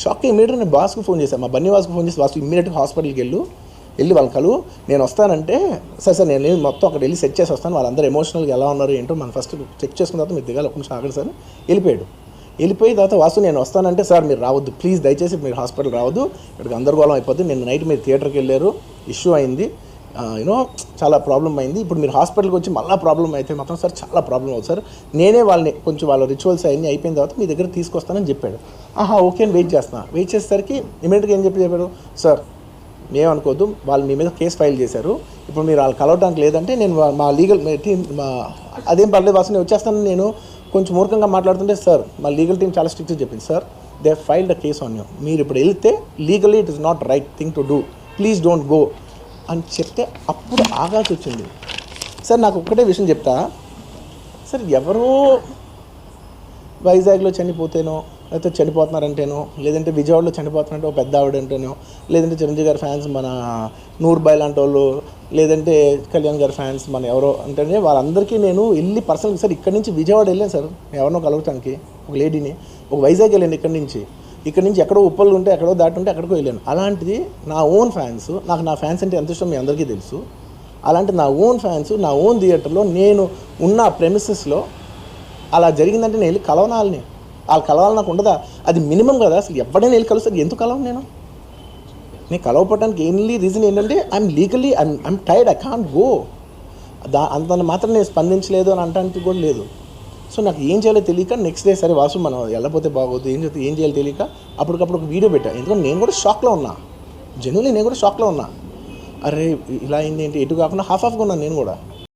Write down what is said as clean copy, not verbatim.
షాక్కి ఇమీడియట్గా నేను బాస్కి ఫోన్ చేశాను, మా బన్నీ వాసుకు ఫోన్ చేసి, వాసు ఇమీడియట్గా హాస్పిటల్కి వెళ్ళి వాళ్ళ కలువు, నేను వస్తానంటే సార్ నేను మొత్తం అక్కడ వెళ్ళి సెట్ చేసి వస్తాను, వాళ్ళందరూ ఎమోషనల్గా ఎలా ఉన్నారు ఏంటో మనం ఫస్ట్ చెక్ చేసుకున్న తర్వాత మీరు దిగాలి, ఒక నిమిషం ఆగండి సార్. వెళ్ళిపోయిన తర్వాత వాసు నేను వస్తానంటే, సార్ మీరు రావద్దు ప్లీజ్, దయచేసి మీరు హాస్పిటల్ రావద్దు, ఇక్కడ గందరగోళం అయిపోద్ది, నేను నైట్ మీరు థియేటర్కి వెళ్ళారు, ఇష్యూ అయింది, యూనో చాలా ప్రాబ్లం అయింది, ఇప్పుడు మీరు హాస్పిటల్కి వచ్చి మళ్ళీ ప్రాబ్లం అయితే మాత్రం సార్ చాలా ప్రాబ్లం అవుతుంది సార్, నేనే వాళ్ళని కొంచెం వాళ్ళ రిచువల్స్ అవన్నీ అయిపోయిన తర్వాత మీ దగ్గర తీసుకొస్తానని చెప్పాడు. ఓకే అని వెయిట్ చేసేసరికి ఇమీడియట్గా ఏం చెప్పారు, సార్ ఏమనుకోవద్దు, వాళ్ళు మీ మీద కేసు ఫైల్ చేశారు, ఇప్పుడు మీరు వాళ్ళు కలవడానికి లేదంటే నేను మా లీగల్ టీం అదేం పర్లేదు వాసు నేను వచ్చేస్తాను, నేను కొంచెం మూర్ఖంగా మాట్లాడుతుంటే సార్ మా లీగల్ టీం చాలా స్ట్రిక్ట్గా చెప్పింది, sir they filed the case on you, మీరు ఇప్పుడు వెళ్తే legally it is not right thing to do, please don't go అని చెప్తే అప్పుడు ఆగాల్సి వచ్చింది. సార్ నాకు ఒక్కటే విషయం చెప్తా సార్, ఎవరో వైజాగ్లో చనిపోతేనో లేకపోతే చనిపోతున్నారంటేనో, లేదంటే విజయవాడలో చనిపోతున్నారంటే ఒక పెద్ద ఆవిడంటేనో, లేదంటే చిరంజీవి గారి ఫ్యాన్స్ మన నూర్బాయ్ లాంటి వాళ్ళు, లేదంటే కళ్యాణ్ గారి ఫ్యాన్స్ మన ఎవరో అంటేనే వాళ్ళందరికీ నేను వెళ్ళి పర్సనల్గా సార్ ఇక్కడి నుంచి విజయవాడ వెళ్ళాను సార్, ఎవరినో కలవటానికి ఒక లేడీని, ఒక వైజాగ్ వెళ్ళాను ఇక్కడి నుంచి ఎక్కడో ఉప్పలు ఉంటే ఎక్కడో దాటి ఉంటే ఎక్కడికో వెళ్ళాను. అలాంటిది నా ఓన్ ఫ్యాన్స్, నాకు నా ఫ్యాన్స్ అంటే ఎంత ఇష్టం మీ అందరికీ తెలుసు, అలాంటి నా ఓన్ ఫ్యాన్స్ నా ఓన్ థియేటర్లో నేను ఉన్న ప్రెమిసెస్లో అలా జరిగిందంటే నేను వెళ్ళి కలవనాలని, వాళ్ళు కలవాలి నాకు ఉండదా, అది మినిమం కదా, అసలు ఎవడైనా వెళ్ళి కలుస్తారు, ఎందుకు కలవను నేను కలవపడడానికి ఓన్లీ రీజన్ ఏంటంటే I'm legally I'm tired, I can't go, అంత మాత్రం నేను స్పందించలేదు అని అనడానికి కూడా లేదు. సో నాకు ఏం చేయాలో తెలియక నెక్స్ట్ డే సరే వాసు మనం వెళ్ళకపోతే బాగోదు, ఏం చేయాలో తెలియక అప్పటికప్పుడు ఒక వీడియో పెట్టా, ఎందుకంటే నేను కూడా షాక్లో ఉన్నా, జెన్యున్లీ నేను కూడా షాక్లో ఉన్నా, అరే ఇలా అయింది ఏంటి, ఎటు కాకుండా హాఫ్గా ఉన్నాను నేను కూడా.